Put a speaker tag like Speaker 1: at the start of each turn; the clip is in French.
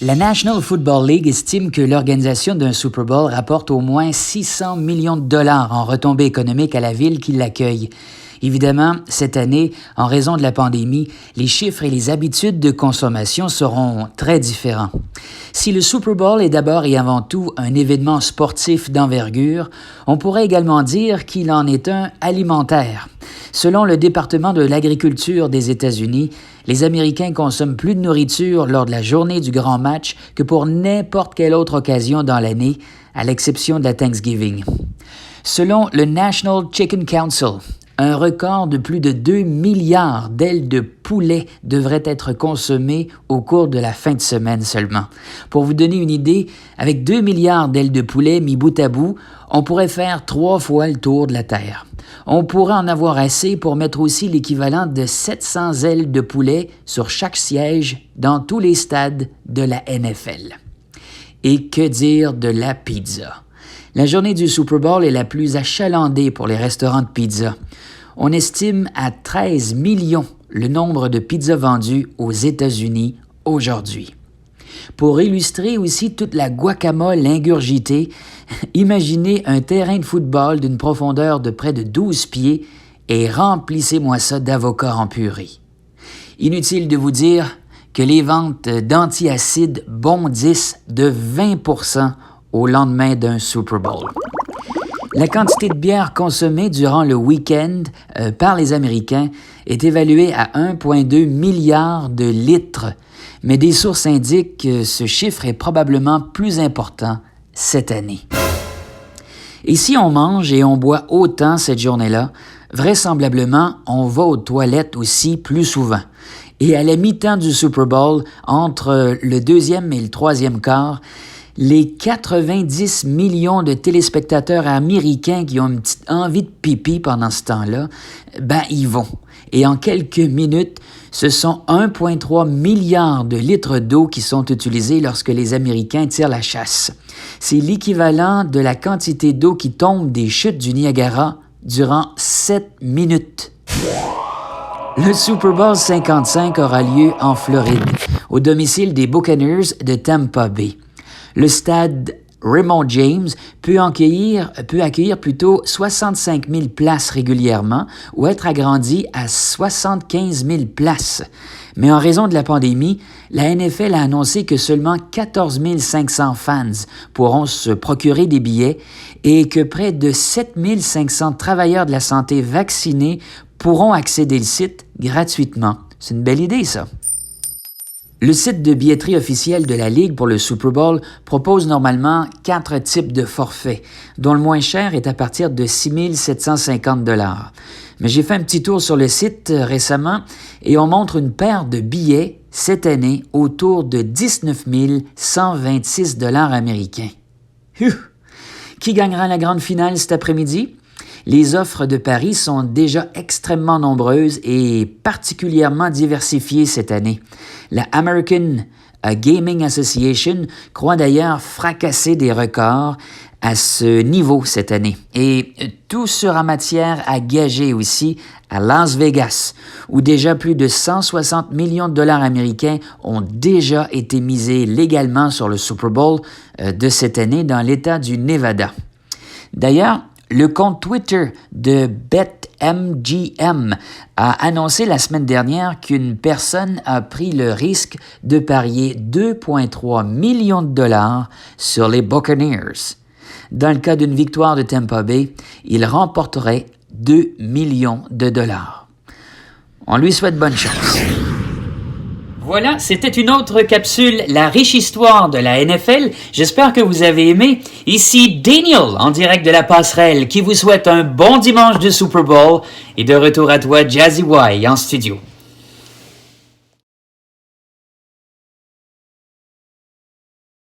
Speaker 1: La National Football League estime que l'organisation d'un Super Bowl rapporte au moins 600 millions de dollars en retombées économiques à la ville qui l'accueille. Évidemment, cette année, en raison de la pandémie, les chiffres et les habitudes de consommation seront très différents. Si le Super Bowl est d'abord et avant tout un événement sportif d'envergure, on pourrait également dire qu'il en est un alimentaire. Selon le département de l'agriculture des États-Unis, les Américains consomment plus de nourriture lors de la journée du grand match que pour n'importe quelle autre occasion dans l'année, à l'exception de la Thanksgiving. Selon le National Chicken Council, un record de plus de 2 milliards d'ailes de poulet devrait être consommé au cours de la fin de semaine seulement. Pour vous donner une idée, avec 2 milliards d'ailes de poulet mis bout à bout, on pourrait faire 3 fois le tour de la Terre. On pourrait en avoir assez pour mettre aussi l'équivalent de 700 ailes de poulet sur chaque siège dans tous les stades de la NFL. Et que dire de la pizza? La journée du Super Bowl est la plus achalandée pour les restaurants de pizza. On estime à 13 millions le nombre de pizzas vendues aux États-Unis aujourd'hui. Pour illustrer aussi toute la guacamole ingurgitée, imaginez un terrain de football d'une profondeur de près de 12 pieds et remplissez-moi ça d'avocats en purée. Inutile de vous dire que les ventes d'antiacides bondissent de 20% au lendemain d'un Super Bowl. La quantité de bière consommée durant le week-end par les Américains est évaluée à 1,2 milliard de litres, mais des sources indiquent que ce chiffre est probablement plus important cette année. Et si on mange et on boit autant cette journée-là, vraisemblablement, on va aux toilettes aussi plus souvent. Et à la mi-temps du Super Bowl, entre le deuxième et le troisième quart, les 90 millions de téléspectateurs américains qui ont une petite envie de pipi pendant ce temps-là, ils vont. Et en quelques minutes, ce sont 1,3 milliard de litres d'eau qui sont utilisés lorsque les Américains tirent la chasse. C'est l'équivalent de la quantité d'eau qui tombe des chutes du Niagara durant 7 minutes. Le Super Bowl 55 aura lieu en Floride, au domicile des Buccaneers de Tampa Bay. Le stade Raymond James peut accueillir plutôt 65 000 places régulièrement ou être agrandi à 75 000 places. Mais en raison de la pandémie, la NFL a annoncé que seulement 14 500 fans pourront se procurer des billets et que près de 7 500 travailleurs de la santé vaccinés pourront accéder au site gratuitement. C'est une belle idée, ça. Le site de billetterie officiel de la Ligue pour le Super Bowl propose normalement 4 types de forfaits, dont le moins cher est à partir de 6 750 $. Mais j'ai fait un petit tour sur le site récemment et on montre une paire de billets cette année autour de 19 126 $ américains. Qui gagnera la grande finale cet après-midi? Les offres de paris sont déjà extrêmement nombreuses et particulièrement diversifiées cette année. La American Gaming Association croit d'ailleurs fracasser des records à ce niveau cette année. Et tout sera matière à gager aussi à Las Vegas, où déjà plus de 160 millions de $ américains ont déjà été misés légalement sur le Super Bowl de cette année dans l'État du Nevada. D'ailleurs, le compte Twitter de BetMGM a annoncé la semaine dernière qu'une personne a pris le risque de parier 2,3 millions de $ sur les Buccaneers. Dans le cas d'une victoire de Tampa Bay, il remporterait 2 millions de $. On lui souhaite bonne chance. Voilà, c'était une autre capsule, la riche histoire de la NFL. J'espère que vous avez aimé. Ici Daniel, en direct de la passerelle, qui vous souhaite un bon dimanche de Super Bowl et de retour à toi, Jazzy Y, en studio.